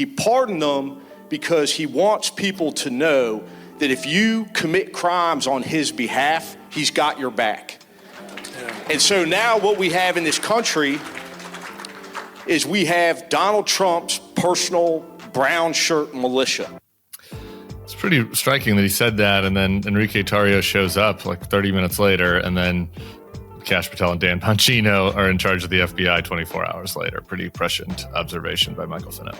He pardoned them because he wants people to know that if you commit crimes on his behalf, he's got your back. And so now what we have in this country is we have Donald Trump's personal brown shirt militia. It's pretty striking that he said that, and then Enrique Tarrio shows up like 30 minutes later, and then Kash Patel and Dan Bongino are in charge of the FBI 24 hours later. Pretty prescient observation by Michael Finette.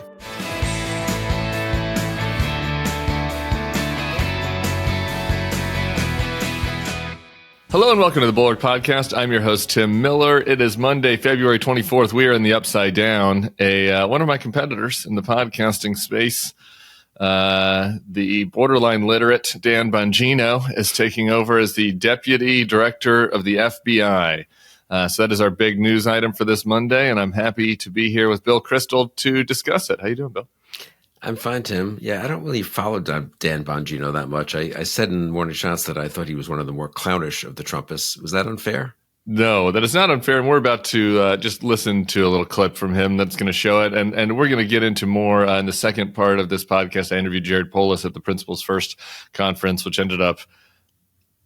Hello and welcome to the Bulwark Podcast. I'm your host, Tim Miller. It is Monday, February 24th. We are in the Upside Down. One of my competitors in the podcasting space, the borderline literate Dan Bongino, is taking over as the Deputy Director of the FBI. So that is our big news item for this Monday, and I'm happy to be here with Bill Kristol to discuss it. How you doing, Bill? I'm fine, Tim. Yeah, I don't really follow Dan Bongino that much. I said in Morning Shots that I thought he was one of the more clownish of the Trumpists. Was that unfair? No, that is not unfair. And we're about to just listen to a little clip from him that's going to show it. And we're going to get into more in the second part of this podcast. I interviewed Jared Polis at the Principal's First conference, which ended up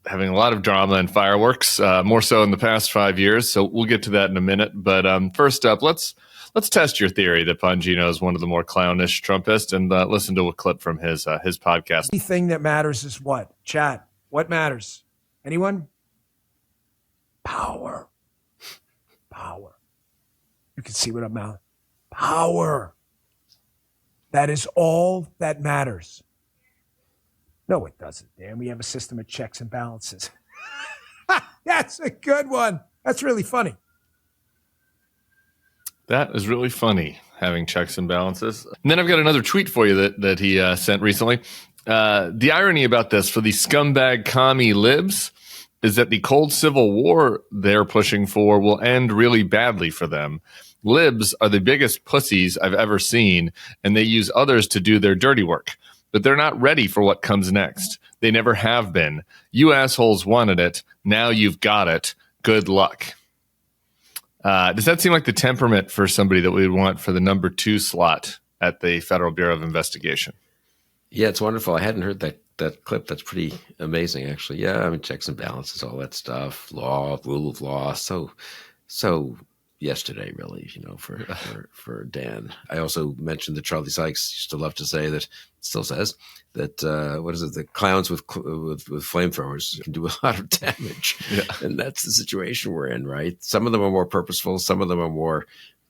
having a lot of drama and fireworks, more so in the past 5 years. So we'll get to that in a minute. But first up, let's test your theory that Bongino is one of the more clownish Trumpists, and listen to a clip from his podcast. The thing that matters is what? Chat. What matters? Anyone? Power. Power. You can see what I'm mouthing. Power. That is all that matters. No, it doesn't, Dan. We have a system of checks and balances. That's a good one. That's really funny. That is really funny, having checks and balances. And then I've got another tweet for you that he sent recently. The irony about this for the scumbag commie libs is that the cold civil war they're pushing for will end really badly for them. Libs are the biggest pussies I've ever seen, and they use others to do their dirty work. But they're not ready for what comes next. They never have been. You assholes wanted it. Now you've got it. Good luck. Does that seem like the temperament for somebody that we would want for the number 2 slot at the Federal Bureau of Investigation? Yeah, it's wonderful. I hadn't heard that clip. That's pretty amazing, actually. Yeah, I mean, checks and balances, all that stuff, law, rule of law. So yesterday, really, for Dan. I also mentioned that Charlie Sykes used to love to say that, still says, that, the clowns with flamethrowers can do a lot of damage. Yeah. And that's the situation we're in, right? Some of them are more purposeful. Some of them are more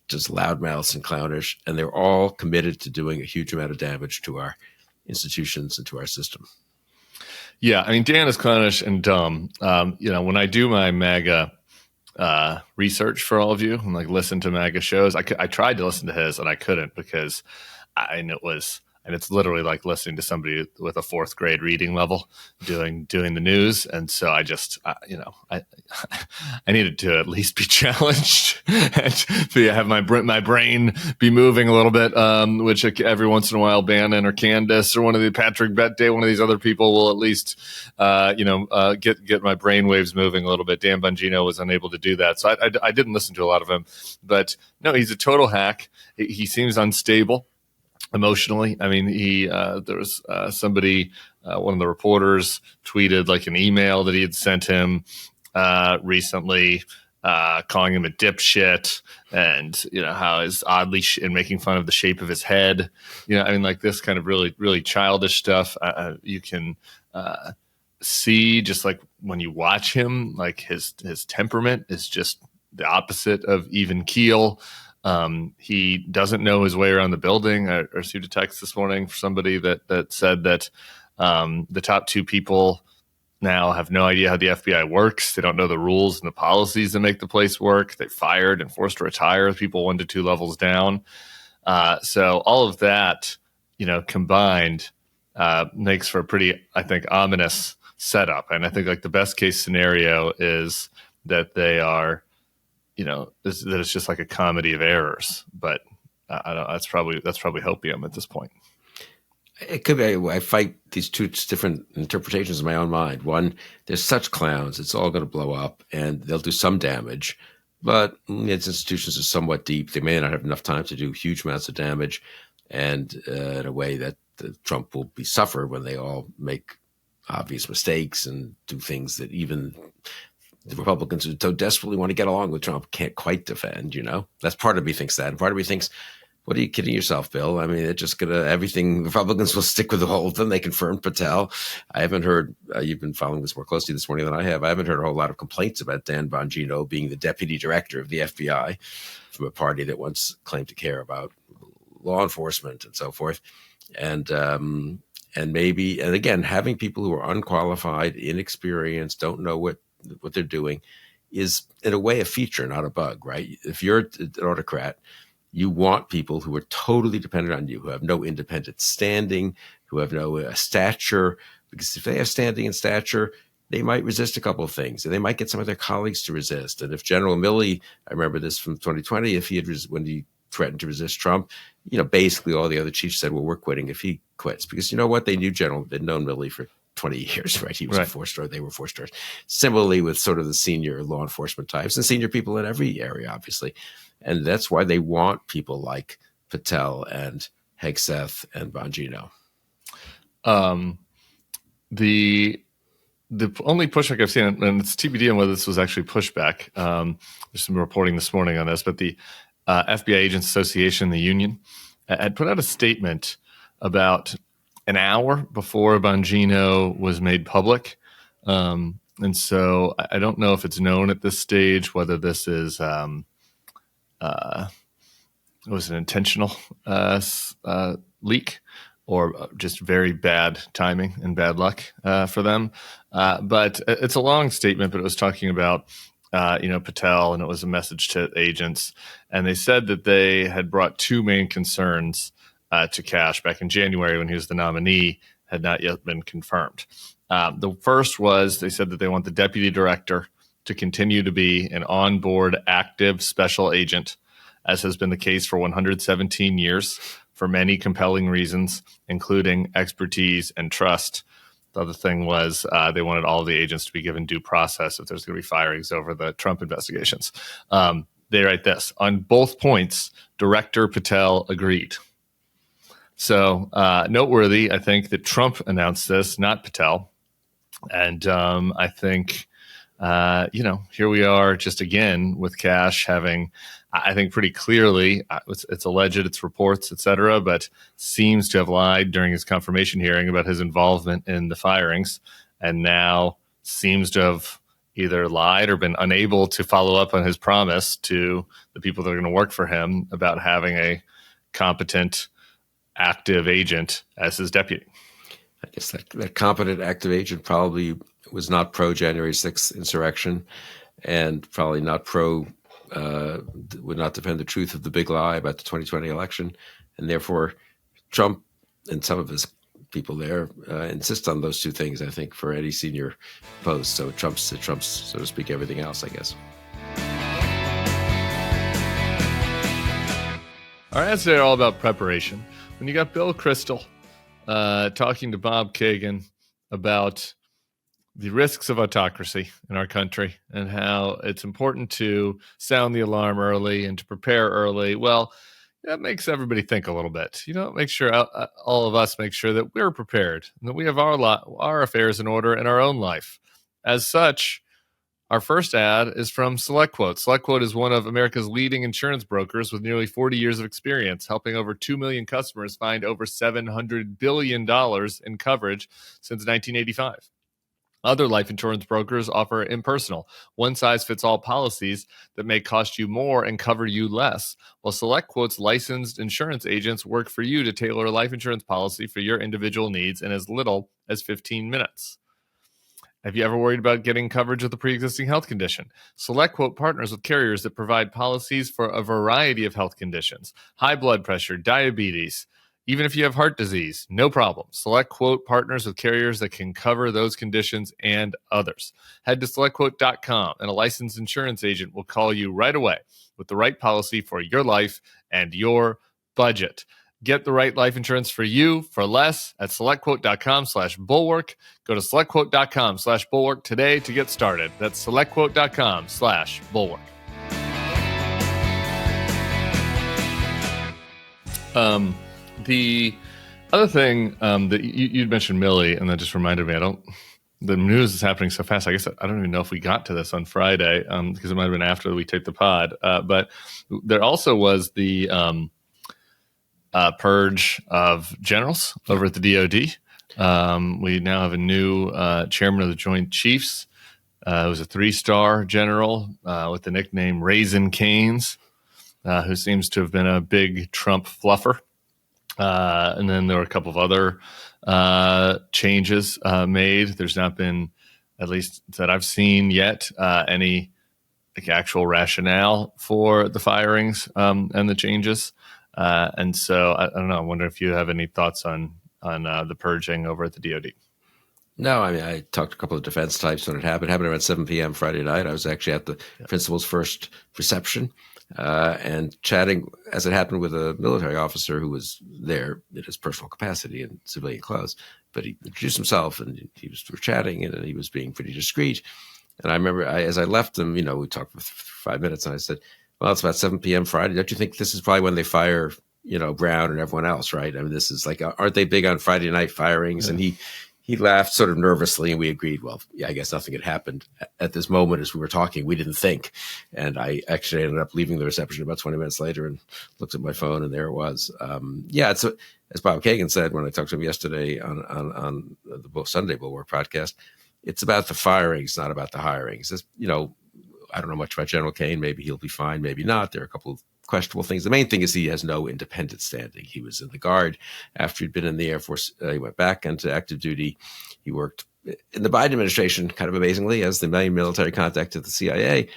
just loudmouths and clownish. And they're all committed to doing a huge amount of damage to our institutions and to our system. Yeah, I mean, Dan is clownish and dumb. When I do my MAGA research for all of you and listen to MAGA shows, I tried to listen to his and I couldn't because it's literally like listening to somebody with a 4th grade reading level doing the news. And so I just, I needed to at least be challenged and have my brain be moving a little bit, which every once in a while Bannon or Candace or one of the Patrick Bet-Day, one of these other people will at least, get my brain waves moving a little bit. Dan Bongino was unable to do that. So I didn't listen to a lot of him, but no, he's a total hack. He seems unstable emotionally. I mean, there was somebody, one of the reporters tweeted an email that he had sent him recently, calling him a dipshit, and how is oddly and making fun of the shape of his head. This kind of really, really childish stuff. You can see just when you watch him, his temperament is just the opposite of even keel. He doesn't know his way around the building. I received a text this morning from somebody that said that the top 2 people now have no idea how the FBI works. They don't know the rules and the policies that make the place work. They fired and forced to retire people 1 to 2 levels down. So all of that, combined makes for a pretty, I think, ominous setup. And I think the best case scenario is that they are, that it's just like a comedy of errors, but I don't. That's probably hopium at this point. It could be. I fight these 2 different interpretations in my own mind. One, they're such clowns; it's all going to blow up, and they'll do some damage. But its institutions are somewhat deep. They may not have enough time to do huge amounts of damage. and in a way that Trump will be suffered when they all make obvious mistakes and do things that even the Republicans who so desperately want to get along with Trump can't quite defend. That's part of me thinks that, and part of me thinks, what are you kidding yourself, Bill? I mean, they're just everything, Republicans will stick with all of them. They confirmed Patel. I haven't heard, you've been following this more closely this morning than I have. I haven't heard a whole lot of complaints about Dan Bongino being the deputy director of the FBI from a party that once claimed to care about law enforcement and so forth. And again, having people who are unqualified, inexperienced, don't know what they're doing is in a way a feature, not a bug, right? If you're an autocrat, you want people who are totally dependent on you, who have no independent standing, who have no stature, because if they have standing and stature, they might resist a couple of things, and they might get some of their colleagues to resist. And if General Milley, I remember this from 2020, if he had when he threatened to resist Trump, basically all the other chiefs said, well, we're quitting if he quits, because you know what? They'd known Milley for 20 years, right? He was a 4-star, they were 4-stars. Similarly with sort of the senior law enforcement types and senior people in every area, obviously. And that's why they want people like Patel and Hegseth and Bongino. The only pushback I've seen, and it's TBD on whether this was actually pushback. There's some reporting this morning on this, but the FBI Agents Association, the union, had put out a statement about an hour before Bongino was made public. And so I don't know if it's known at this stage whether this is was an intentional leak or just very bad timing and bad luck for them. But it's a long statement, but it was talking about Patel, and it was a message to agents. And they said that they had brought two main concerns to Kash back in January when he was the nominee, had not yet been confirmed. The first was they said that they want the deputy director to continue to be an onboard active special agent, as has been the case for 117 years for many compelling reasons, including expertise and trust. The other thing was they wanted all of the agents to be given due process if there's going to be firings over the Trump investigations. They write this: on both points, Director Patel agreed. So noteworthy, I think, that Trump announced this, not Patel. And I think, here we are just again with Kash having, I think pretty clearly, it's alleged, it's reports, et cetera, but seems to have lied during his confirmation hearing about his involvement in the firings, and now seems to have either lied or been unable to follow up on his promise to the people that are going to work for him about having a competent active agent as his deputy. I guess that competent active agent probably was not pro January 6th insurrection, and probably not would not defend the truth of the big lie about the 2020 election. And therefore, Trump and some of his people there insist on those two things, I think, for any senior post. So it trumps, so to speak, everything else, I guess. Our ads today are all about preparation. When you got Bill Kristol talking to Bob Kagan about the risks of autocracy in our country and how it's important to sound the alarm early and to prepare early, well, that makes everybody think a little bit. Make sure all of us make sure that we're prepared and that we have our affairs in order in our own life. As such, our first ad is from SelectQuote. SelectQuote is one of America's leading insurance brokers with nearly 40 years of experience, helping over 2 million customers find over $700 billion in coverage since 1985. Other life insurance brokers offer impersonal, one-size-fits-all policies that may cost you more and cover you less, while SelectQuote's licensed insurance agents work for you to tailor a life insurance policy for your individual needs in as little as 15 minutes. Have you ever worried about getting coverage with a pre-existing health condition? SelectQuote partners with carriers that provide policies for a variety of health conditions: high blood pressure, diabetes, even if you have heart disease, no problem. SelectQuote partners with carriers that can cover those conditions and others. Head to SelectQuote.com and a licensed insurance agent will call you right away with the right policy for your life and your budget. Get the right life insurance for you for less at SelectQuote.com/Bulwark. Go to SelectQuote.com/Bulwark today to get started. That's SelectQuote.com/Bulwark. The other thing that you'd mentioned Millie, and that just reminded me, the news is happening so fast. I guess I don't even know if we got to this on Friday because it might have been after we taped the pod. But there also was the purge of generals over at the DoD. We now have a new chairman of the Joint Chiefs. It was a 3-star general with the nickname Raisin Canes, who seems to have been a big Trump fluffer. And then there were a couple of other changes made. There's not been, at least that I've seen yet, any actual rationale for the firings and the changes. And so I don't know. I wonder if you have any thoughts on the purging over at the DoD. No, I mean, I talked to a couple of defense types when it happened. It happened around 7 p.m. Friday night. I was actually at the principal's first reception and chatting as it happened with a military officer who was there in his personal capacity in civilian clothes. But he introduced himself and we were chatting and he was being pretty discreet. And I remember as I left him, we talked for 5 minutes and I said, well, it's about 7 p.m. Friday. Don't you think this is probably when they fire, Brown and everyone else, right? I mean, this is like, aren't they big on Friday night firings? Yeah. And he laughed sort of nervously, and we agreed, well, yeah, I guess nothing had happened at this moment as we were talking. We didn't think. And I actually ended up leaving the reception about 20 minutes later and looked at my phone, and there it was. It's as Bob Kagan said when I talked to him yesterday on the Sunday Bulwark podcast, it's about the firings, not about the hirings. I don't know much about General Kane. Maybe he'll be fine, maybe not. There are a couple of questionable things. The main thing is he has no independent standing. He was in the Guard after he'd been in the Air Force. He went back into active duty. He worked in the Biden administration, kind of amazingly, as the main military contact at the CIA.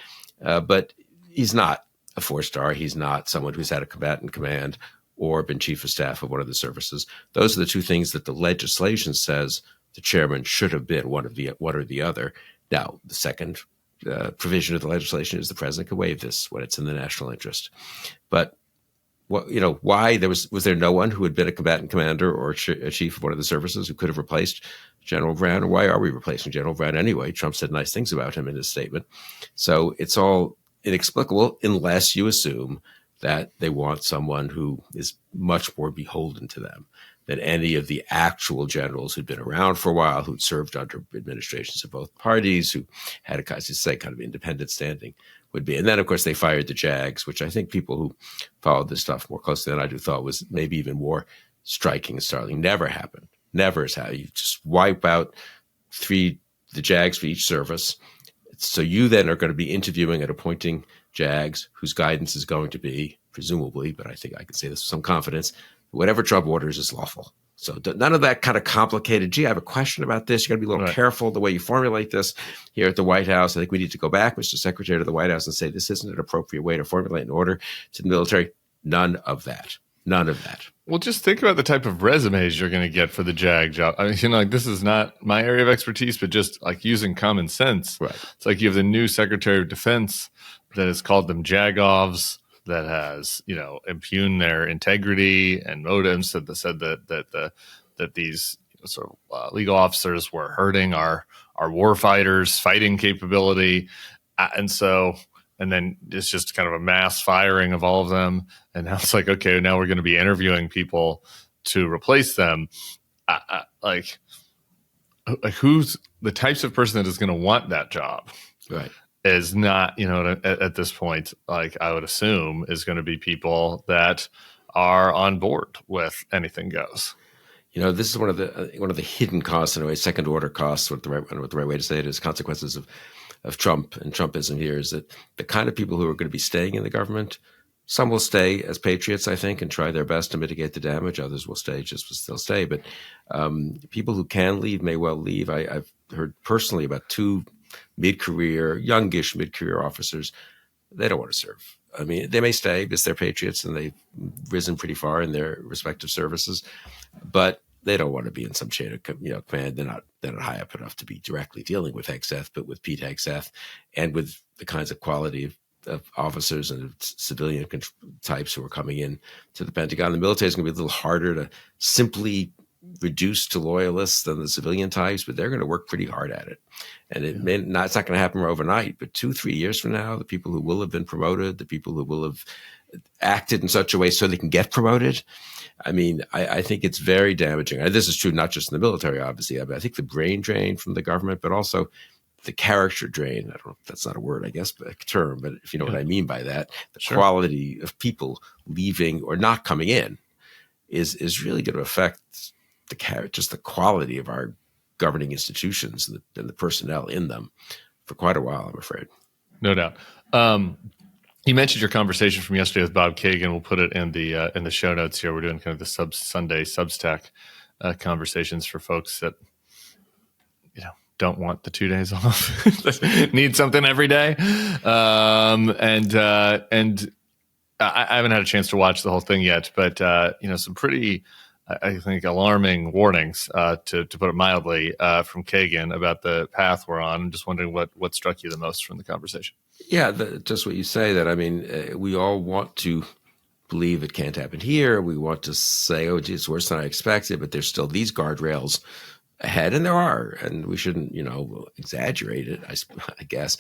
But he's not a 4-star. He's not someone who's had a combatant command or been chief of staff of one of the services. Those are the two things that the legislation says the chairman should have been, one or the other. Now, the second provision of the legislation is the president can waive this when it's in the national interest. But why was there no one who had been a combatant commander or a chief of one of the services who could have replaced General Brown? Or why are we replacing General Brown anyway? Trump said nice things about him in his statement. So it's all inexplicable unless you assume that they want someone who is much more beholden to them than any of the actual generals who'd been around for a while, who'd served under administrations of both parties, who had kind of independent standing would be. And then, of course, they fired the JAGs, which I think people who followed this stuff more closely than I do thought was maybe even more striking and startling. Never happened. Never is how you just wipe out the JAGs for each service. So you then are going to be interviewing and appointing JAGs whose guidance is going to be, presumably, but I think I can say this with some confidence, whatever Trump orders is lawful. So none of that kind of complicated, I have a question about this. You got to be a little careful the way you formulate this here at the White House. I think we need to go back, Mr. Secretary, to the White House and say this isn't an appropriate way to formulate an order to the military. None of that. None of that. Well, just think about the type of resumes you're going to get for the JAG job. I mean, this is not my area of expertise, but just like using common sense. Right. It's like you have the new Secretary of Defense that has called them Jagovs, that has, impugned their integrity and motives, that said that these sort of legal officers were hurting our war fighters' fighting capability, and then it's just kind of a mass firing of all of them, and now it's like, okay, now we're going to be interviewing people to replace them. Like who's the types of person that is going to want that job? Right. Is not, at this point, like I would assume, is going to be people that are on board with anything goes. This is one of the hidden costs, in a way, second order costs. What the right way to say it is, consequences of Trump and Trumpism here is that the kind of people who are going to be staying in the government, some will stay as patriots, I think, and try their best to mitigate the damage. Others will stay just as they'll stay. But people who can leave may well leave. I've heard personally about 2 youngish mid-career officers. They don't want to serve. I mean, they may stay because they're patriots and they've risen pretty far in their respective services, but they don't want to be in some chain of command. They're not high up enough to be directly dealing with Hegseth, but with Pete Hegseth and with the kinds of quality of officers and civilian types who are coming in to the Pentagon. The military is going to be a little harder to simply reduce to loyalists than the civilian types, but they're going to work pretty hard at it. And it's not going to happen overnight, but 2-3 years from now, the people who will have been promoted, the people who will have acted in such a way so they can get promoted. I mean, I think it's very damaging. And this is true not just in the military, obviously. I think the brain drain from the government, but also the character drain. I don't know if that's not a word, I guess, but a term. But if you know what I mean by that, the quality of people leaving or not coming in is really going to affect just the quality of our governing institutions and the personnel in them for quite a while, I'm afraid. No doubt. You mentioned your conversation from yesterday with Bob Kagan. We'll put it in the show notes here. We're doing kind of the Sunday Substack conversations for folks that don't want the 2 days off, need something every day, and I haven't had a chance to watch the whole thing yet. But some pretty, I think, alarming warnings, to put it mildly, from Kagan about the path we're on. I'm just wondering what struck you the most from the conversation. Yeah, just what you say, that, I mean, we all want to believe it can't happen here. We want to say, oh, geez, it's worse than I expected, but there's still these guardrails ahead, and there are, and we shouldn't, exaggerate it, I guess.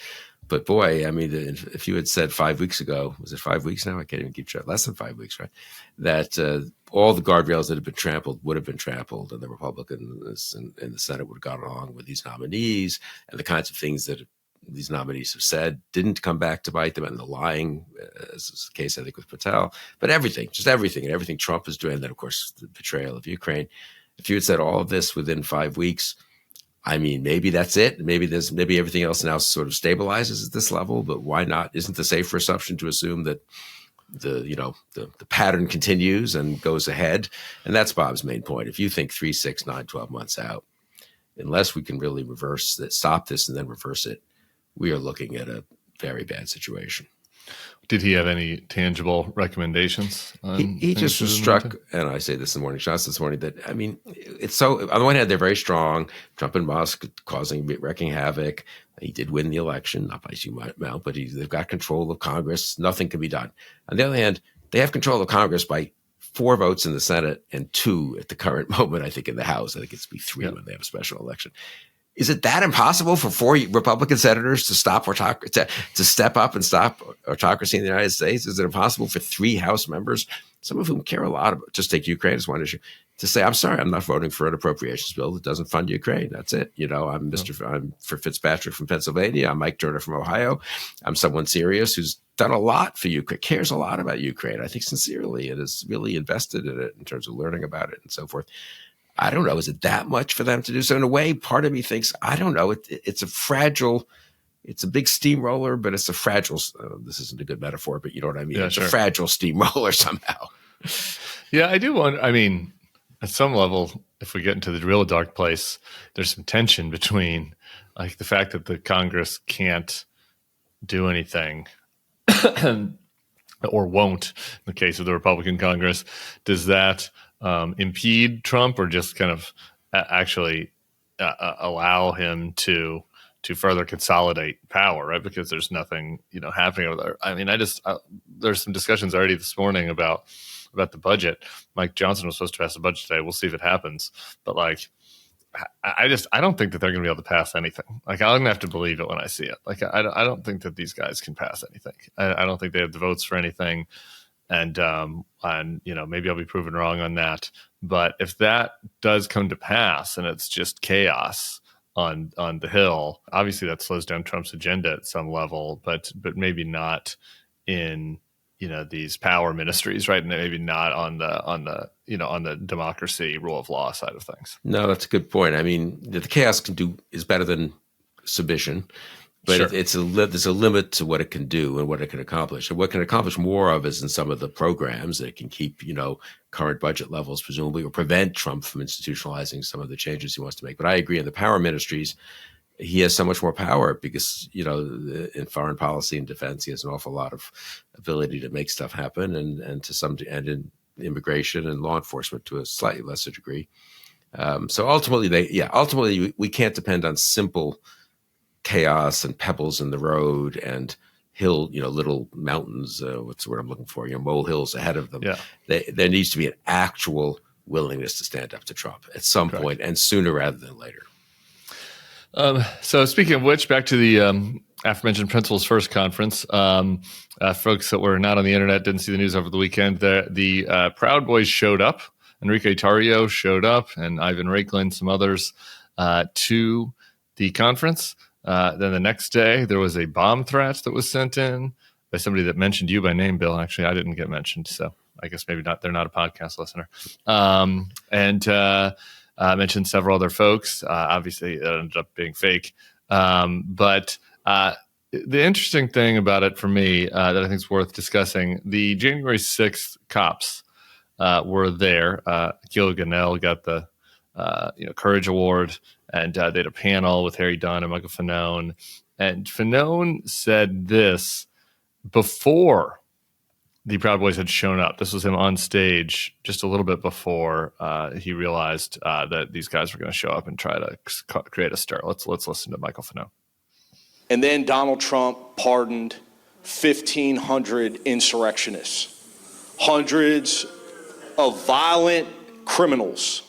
But boy, I mean, if you had said 5 weeks ago, was it 5 weeks now? I can't even keep track. Less than 5 weeks, right? That all the guardrails that had been trampled would have been trampled, and the Republicans in the Senate would have gone along with these nominees, and the kinds of things that these nominees have said didn't come back to bite them, and the lying, as is the case, I think, with Patel. But everything Trump is doing, and then, of course, the betrayal of Ukraine. If you had said all of this within 5 weeks, I mean, maybe that's it. Maybe everything else now sort of stabilizes at this level, but why not? Isn't the safer assumption to assume that the pattern continues and goes ahead? And that's Bob's main point. If you think 3, 6, 9, 12 months out, unless we can really stop this and then reverse it, we are looking at a very bad situation. Did he have any tangible recommendations? He just was struck, and I say this in the morning shots this morning, that, I mean, it's so, on the one hand, they're very strong. Trump and Musk wreaking havoc. He did win the election, not by a huge amount, but they've got control of Congress. Nothing can be done. On the other hand, they have control of Congress by 4 votes in the Senate and 2 at the current moment, I think, in the House. I think it's be 3 when they have a special election. Is it that impossible for 4 Republican senators to stop to step up and stop autocracy in the United States? Is it impossible for 3 House members, some of whom care a lot about, just take Ukraine as one issue, to say, I'm sorry, I'm not voting for an appropriations bill that doesn't fund Ukraine. That's it. I'm for Fitzpatrick from Pennsylvania. I'm Mike Turner from Ohio. I'm someone serious who's done a lot for Ukraine, cares a lot about Ukraine, I think, sincerely, and is really invested in it in terms of learning about it and so forth. I don't know. Is it that much for them to do? So in a way, part of me thinks, I don't know. It's a big steamroller, but it's a fragile, this isn't a good metaphor, but you know what I mean? Yeah, it's a fragile steamroller somehow. Yeah, I do wonder. I mean, at some level, if we get into the real dark place, there's some tension between, like, the fact that the Congress can't do anything or won't, in the case of the Republican Congress. Does that impede Trump, or just kind of actually allow him to further consolidate power, right? Because there's nothing, happening over there. I mean, there's some discussions already this morning about the budget. Mike Johnson was supposed to pass the budget today. We'll see if it happens. But, like, I don't think that they're going to be able to pass anything. Like, I'm going to have to believe it when I see it. Like, I don't think that these guys can pass anything. I don't think they have the votes for anything. And maybe I'll be proven wrong on that. But if that does come to pass and it's just chaos on the Hill, obviously that slows down Trump's agenda at some level, but maybe not in these power ministries, right? And maybe not on the democracy, rule of law side of things. No, that's a good point. I mean, the chaos is better than submission. But sure. There's a limit to what it can do and what it can accomplish. And what it can accomplish more of is in some of the programs that it can keep, current budget levels, presumably, or prevent Trump from institutionalizing some of the changes he wants to make. But I agree, in the power ministries, he has so much more power because, in foreign policy and defense, he has an awful lot of ability to make stuff happen, and in immigration and law enforcement to a slightly lesser degree. So ultimately, we can't depend on simple chaos and pebbles in the road and little mountains. What's the word I'm looking for? Molehills ahead of them. Yeah. There needs to be an actual willingness to stand up to Trump at some point, and sooner rather than later. So speaking of which, back to the aforementioned Principles First conference. Folks that were not on the internet, didn't see the news over the weekend. The Proud Boys showed up. Enrique Tarrio showed up, and Ivan Raiklin, some others, to the conference. Then the next day, there was a bomb threat that was sent in by somebody that mentioned you by name, Bill. Actually, I didn't get mentioned, so I guess maybe not. They're not a podcast listener. Mentioned several other folks. Obviously, it ended up being fake. But the interesting thing about it for me that I think is worth discussing, the January 6th cops were there. Gil Ganell got the Courage Award, and they had a panel with Harry Dunn and Michael Fanone. And Fanone said this before the Proud Boys had shown up. This was him on stage just a little bit before he realized that these guys were going to show up and try to create a stir. Let's listen to Michael Fanone. And then Donald Trump pardoned 1,500 insurrectionists, hundreds of violent criminals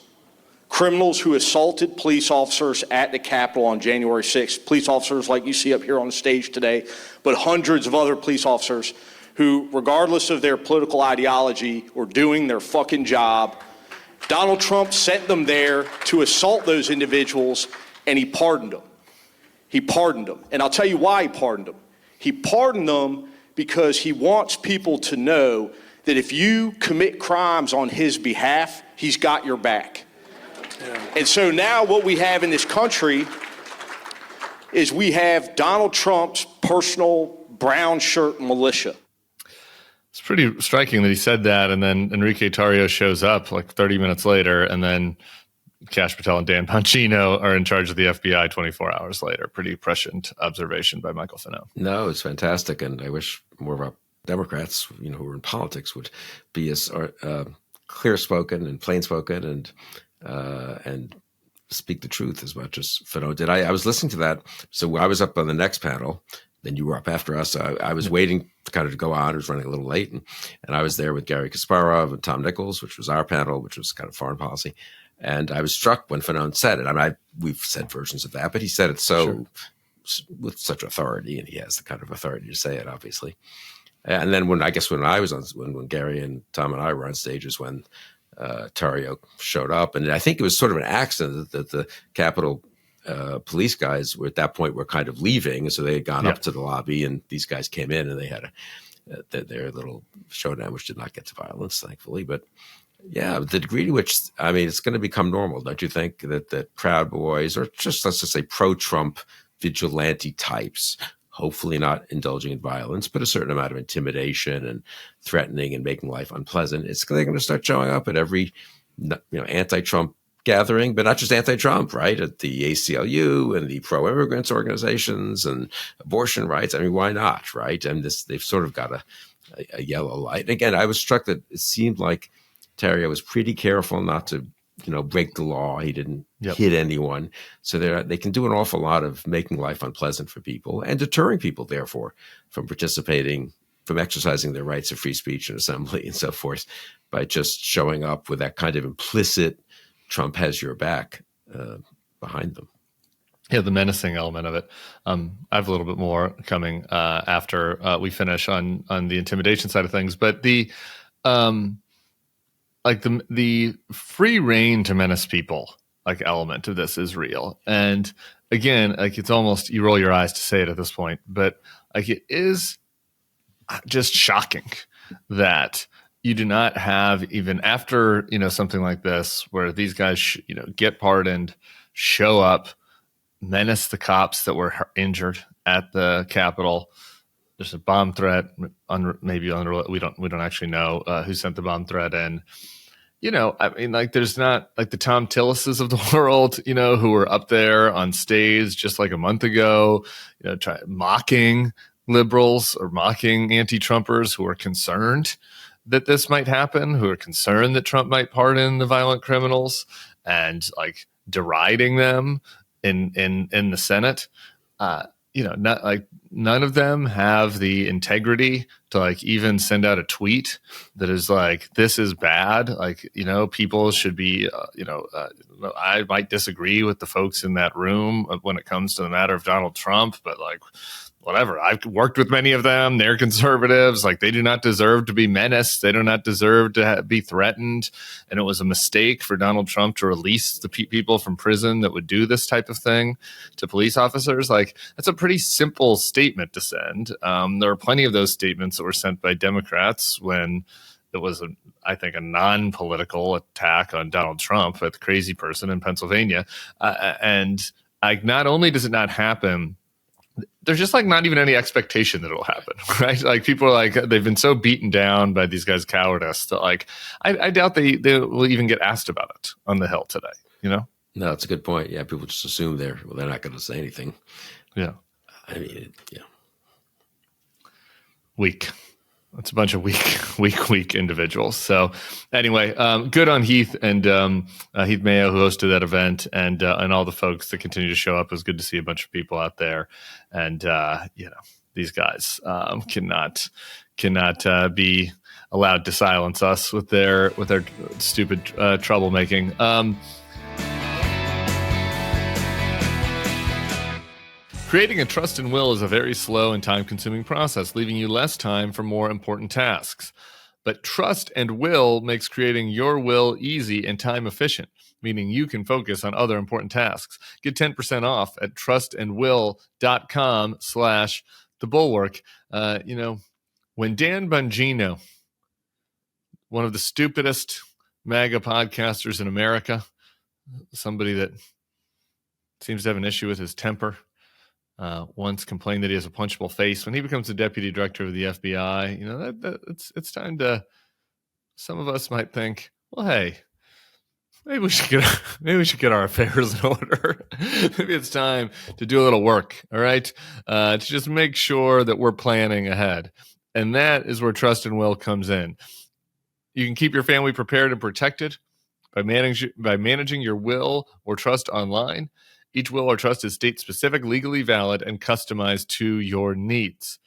who assaulted police officers at the Capitol on January 6th, police officers like you see up here on the stage today, but hundreds of other police officers who, regardless of their political ideology, were doing their fucking job. Donald Trump sent them there to assault those individuals, and he pardoned them. He pardoned them. And I'll tell you why he pardoned them. He pardoned them because he wants people to know that if you commit crimes on his behalf, he's got your back. Yeah. And so now what we have in this country is we have Donald Trump's personal brown shirt militia. It's pretty striking that he said that, and then Enrique Tarrio shows up like 30 minutes later, and then Kash Patel and Dan Bongino are in charge of the FBI 24 hours later. Pretty prescient observation by Michael Fanone. No, it's fantastic, and I wish more of our Democrats, who are in politics, would be as clear-spoken and plain-spoken and speak the truth as much as Fanone did. I was listening to that, so I was up on the next panel. Then you were up after us. I was waiting to kind of go on. It was running a little late, and I was there with Gary Kasparov and Tom Nichols, which was our panel, which was kind of foreign policy. And I was struck when Fanone said it. I mean, we've said versions of that, but he said it with such authority, and he has the kind of authority to say it, obviously. And then when Gary and Tom and I were on stage is when Tarrio showed up, and I think it was sort of an accident that the Capitol police guys were at that point were kind of leaving, so they had gone up to the lobby, and these guys came in, and they had their little showdown, which did not get to violence, thankfully. But yeah, the degree to which, I mean, it's going to become normal, don't you think, that Proud Boys, or just let's just say pro-Trump vigilante types, hopefully not indulging in violence, but a certain amount of intimidation and threatening and making life unpleasant, they're going to start showing up at every anti-Trump gathering, but not just anti-Trump, right? At the ACLU and the pro-immigrants organizations and abortion rights. I mean, why not, right? And they've sort of got a yellow light. And again, I was struck that it seemed like Tarrio was pretty careful not to, break the law. He didn't hit anyone. So they can do an awful lot of making life unpleasant for people and deterring people, therefore, from exercising their rights of free speech and assembly and so forth by just showing up with that kind of implicit Trump has your back behind them. Yeah, the menacing element of it. I have a little bit more coming after we finish on the intimidation side of things, but the free reign to menace people element of this is real. And again, it's almost, you roll your eyes to say it at this point, but it is just shocking that you do not have, even after, something like this, where these guys, get pardoned, show up, menace the cops that were injured at the Capitol. There's a bomb threat, we don't actually know who sent the bomb threat in. There's not the Tom Tillises of the world, who were up there on stage just a month ago, mocking liberals or mocking anti-Trumpers who are concerned that this might happen, who are concerned that Trump might pardon the violent criminals, and deriding them in the Senate. None of them have the integrity to even send out a tweet that is this is bad. People should be, I might disagree with the folks in that room when it comes to the matter of Donald Trump, but whatever. I've worked with many of them. They're conservatives. Like, they do not deserve to be menaced. They do not deserve to be threatened. And it was a mistake for Donald Trump to release the people from prison that would do this type of thing to police officers. Like, that's a pretty simple statement to send. There are plenty of those statements that were sent by Democrats when it was, I think, a non-political attack on Donald Trump, a crazy person in Pennsylvania. And like, not only does it not happen, there's just like not even any expectation that it'll happen, right? Like, people are like, they've been so beaten down by these guys' cowardice that like, I doubt they will even get asked about it on the Hill today, you know? No, that's a good point. Yeah, people just assume they're not going to say anything. Yeah. I mean, yeah. Weak. It's a bunch of weak individuals. So anyway, good on Heath and Heath Mayo, who hosted that event, and all the folks that continue to show up. It was good to see a bunch of people out there. And these guys cannot be allowed to silence us with their stupid troublemaking. Creating a trust and will is a very slow and time-consuming process, leaving you less time for more important tasks. But trust and will makes creating your will easy and time-efficient, meaning you can focus on other important tasks. Get 10% off at trustandwill.com/thebulwark. When Dan Bongino, one of the stupidest MAGA podcasters in America, somebody that seems to have an issue with his temper, once complained that he has a punchable face. When he becomes the deputy director of the FBI, it's time to. Some of us might think, well, hey, maybe we should get our affairs in order. Maybe it's time to do a little work. All right, to just make sure that we're planning ahead, and that is where trust and will comes in. You can keep your family prepared and protected by managing your will or trust online. Each will or trust is state-specific, legally valid, and customized to your needs.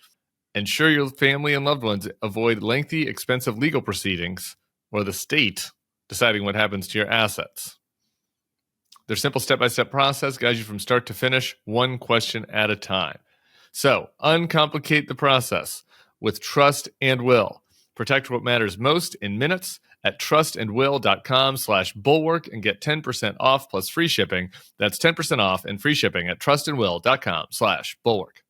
Ensure your family and loved ones avoid lengthy, expensive legal proceedings or the state deciding what happens to your assets. Their simple step-by-step process guides you from start to finish, one question at a time. So, uncomplicate the process with trust and will. Protect what matters most in minutes at trustandwill.com/bulwark and get 10% off plus free shipping. That's 10% off and free shipping at trustandwill.com/bulwark.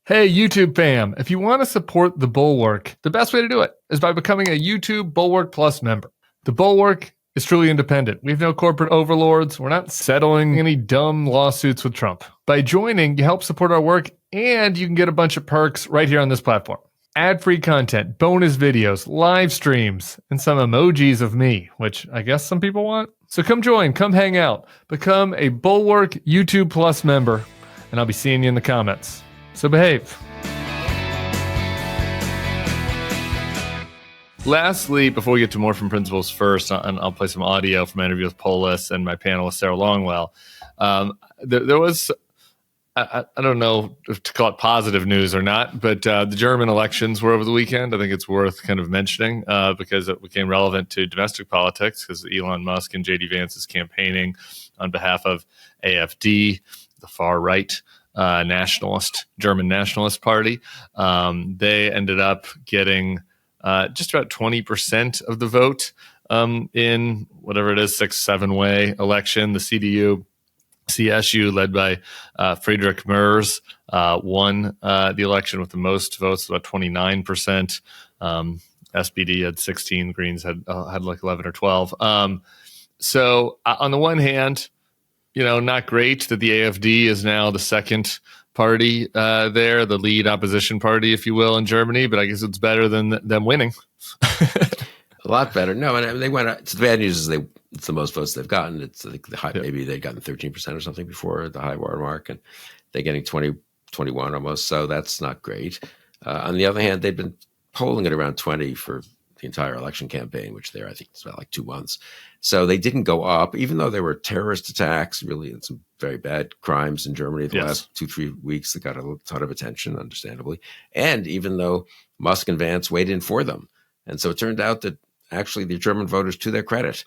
Hey, YouTube fam, if you want to support the Bulwark, the best way to do it is by becoming a YouTube Bulwark Plus member. The Bulwark is truly independent. We have no corporate overlords. We're not settling any dumb lawsuits with Trump. By joining, you help support our work, and you can get a bunch of perks right here on this platform. Ad-free content, bonus videos, live streams, and some emojis of me, which I guess some people want. So come join, come hang out, become a Bulwark YouTube Plus member, and I'll be seeing you in the comments. So behave. Lastly, before we get to more from Principles First, and I'll play some audio from my interview with Polis and my panelist, Sarah Longwell. There was... I don't know if to call it positive news or not, but the German elections were over the weekend. I think it's worth kind of mentioning because it became relevant to domestic politics because Elon Musk and J.D. Vance is campaigning on behalf of AfD, the far-right German nationalist party. They ended up getting just about 20% of the vote in whatever it is, 6-7-way election. The CSU, led by Friedrich Merz, won the election with the most votes, about 29%. SPD had 16, Greens had like 11 or 12. So on the one hand, not great that the AfD is now the second party there, the lead opposition party, if you will, in Germany. But I guess it's better than them winning. A lot better. No, and they went. The bad news is it's the most votes they've gotten. It's like the high, maybe they'd gotten 13% or something before the high water mark, and they're getting 20, 21 almost. So that's not great. On the other hand, they've been polling at around 20 for the entire election campaign, which I think it's about like 2 months. So they didn't go up, even though there were terrorist attacks, really, and some very bad crimes in Germany the last 2-3 weeks that got a ton of attention, understandably. And even though Musk and Vance weighed in for them. And so it turned out that actually the German voters, to their credit,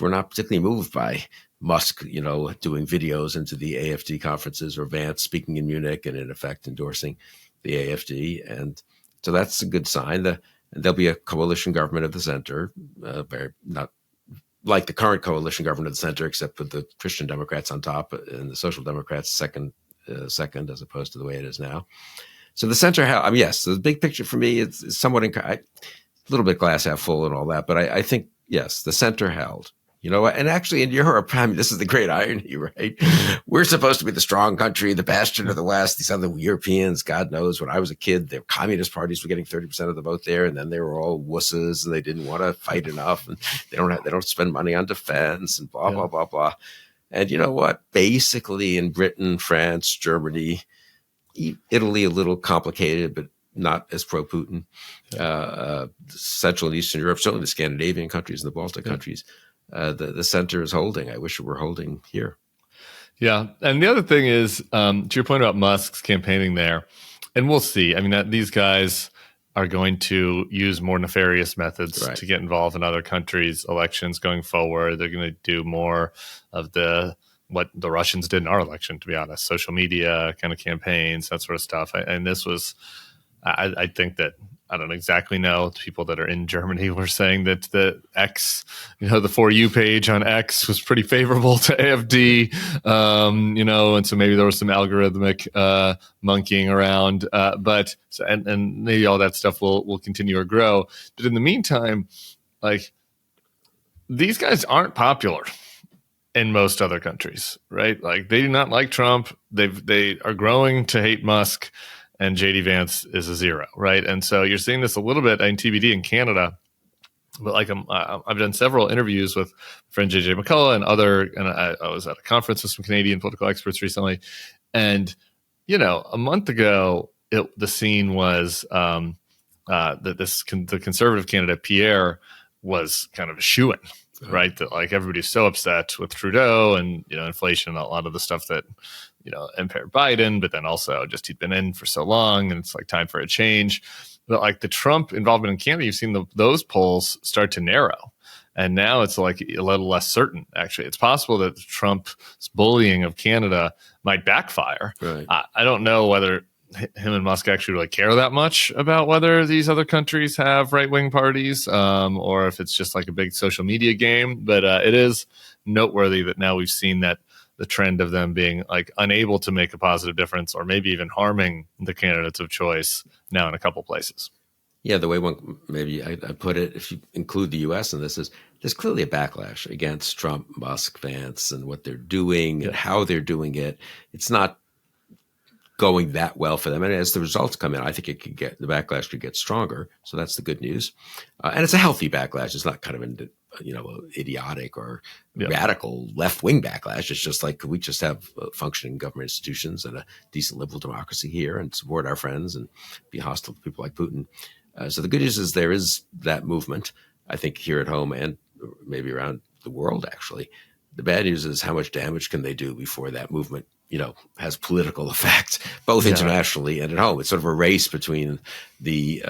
were not particularly moved by Musk, doing videos into the AFD conferences, or Vance speaking in Munich and in effect endorsing the AFD. And so that's a good sign. And there'll be a coalition government of the center, very not like the current coalition government of the center, except with the Christian Democrats on top and the Social Democrats second, as opposed to the way it is now. So the center, yes, the big picture for me is somewhat a little bit glass half full and all that. But I think, yes, the center held. And actually in Europe, this is the great irony, right? We're supposed to be the strong country, the bastion of the West. These other Europeans, God knows, when I was a kid, the communist parties were getting 30% of the vote there, and then they were all wusses and they didn't want to fight enough, and they don't spend money on defense and blah, blah, blah, blah. And you know what? Basically in Britain, France, Germany, Italy, a little complicated, but not as pro-Putin. Central and Eastern Europe, certainly the Scandinavian countries and the Baltic countries. The center is holding. I wish it were holding here. Yeah. And the other thing is, to your point about Musk's campaigning there, and we'll see. These guys are going to use more nefarious methods to get involved in other countries' elections going forward. They're going to do more of what the Russians did in our election, to be honest, social media kind of campaigns, that sort of stuff. And this was, I think that, I don't exactly know. People that are in Germany were saying that the X, the For You page on X was pretty favorable to AFD, and so maybe there was some algorithmic monkeying around, but maybe all that stuff will continue or grow. But in the meantime, these guys aren't popular in most other countries, right? They do not like Trump. They are growing to hate Musk. And JD Vance is a zero, right? And so you're seeing this a little bit in TBD in Canada, but I've done several interviews with friend JJ McCullough and I was at a conference with some Canadian political experts recently, and a month ago the scene was that the conservative candidate Pierre was kind of a shoo-in, right? That everybody's so upset with Trudeau and inflation and a lot of the stuff that impaired Biden, but then also just he'd been in for so long and it's time for a change. But the Trump involvement in Canada, you've seen those polls start to narrow. And now it's a little less certain, actually. It's possible that Trump's bullying of Canada might backfire. Right. I don't know whether him and Musk actually really care that much about whether these other countries have right-wing parties or if it's just a big social media game. But it is noteworthy that now we've seen that the trend of them being unable to make a positive difference or maybe even harming the candidates of choice now in a couple places. Yeah, the way I put it, if you include the U.S. in this, is there's clearly a backlash against Trump, Musk, Vance, and what they're doing and how they're doing it. It's not going that well for them. And as the results come in, I think the backlash could get stronger. So that's the good news. And it's a healthy backlash. It's not kind of idiotic or radical left-wing backlash. It's just could we just have functioning government institutions and a decent liberal democracy here and support our friends and be hostile to people like Putin? So the good news is there is that movement, I think, here at home and maybe around the world, actually. The bad news is how much damage can they do before that movement, has political effect, both internationally and at home. It's sort of a race between the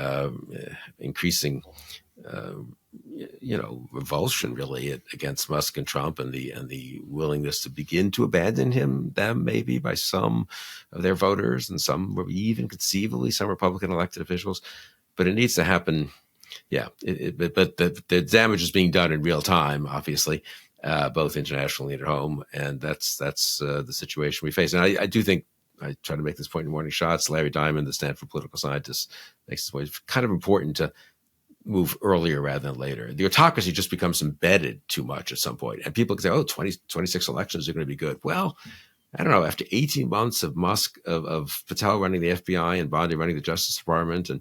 increasing revulsion really against Musk and Trump and the willingness to begin to abandon them maybe by some of their voters and some even conceivably some Republican elected officials. But it needs to happen. Yeah. But the damage is being done in real time, obviously, both internationally and at home. And that's the situation we face. And I do think, I try to make this point in Morning Shots, Larry Diamond, the Stanford political scientist, makes this point. It's kind of important to move earlier rather than later. The autocracy just becomes embedded too much at some point. And people can say, 26 elections are going to be good. Well, I don't know. After 18 months of Musk, of Patel running the FBI and Bondi running the Justice Department and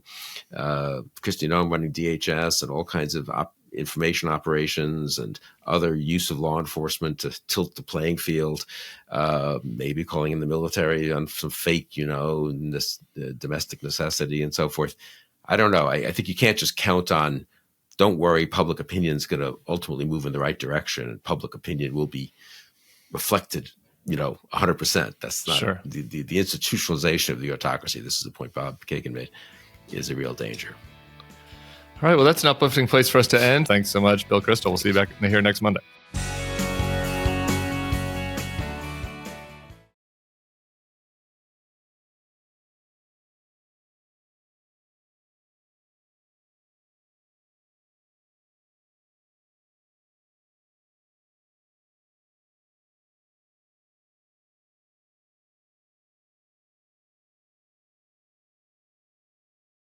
Kristi Noem running DHS and all kinds of information operations and other use of law enforcement to tilt the playing field, maybe calling in the military on some fake, domestic necessity and so forth. I don't know. I think you can't just count on, don't worry, public opinion is going to ultimately move in the right direction and public opinion will be reflected 100%. That's not the institutionalization of the autocracy. This is the point Bob Kagan made, is a real danger. All right. Well, that's an uplifting place for us to end. Thanks so much, Bill Kristol. We'll see you back here next Monday.